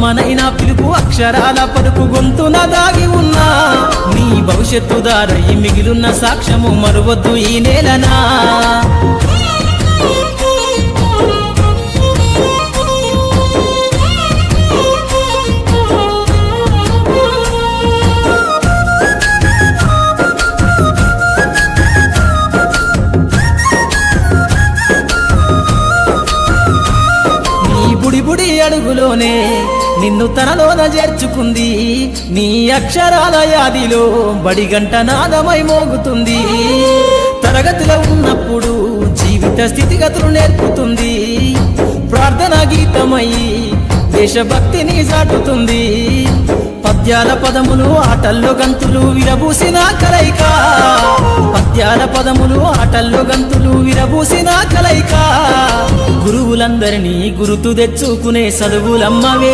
కమ్మనైనా పిలుపు అక్షరాల పలుకు గొంతున దాగి ఉన్నా నీ భవిష్యత్తు దారై మిగిలున్న సాక్ష్యము మరువద్దు ఈ నేలనా బుడి అడుగులోనే నిన్ను తనలోన చేర్చుకుంది నీ అక్షరాల యాదిలో బడిగంట నాదమై మోగుతుంది తరగతిలో ఉన్నప్పుడు జీవిత స్థితిగతులు నేర్పుతుంది ప్రార్థన గీతమై దేశభక్తిని చాటుతుంది పద్యాల పదములు ఆటల్లో గంతులు విరబూసిన కలయిక పద్యాల పదములు ఆటల్లో గంతులు విరబూసిన కలయిక గురువులందరినీ గురుతు తెచ్చుకునే చదువులమ్మవే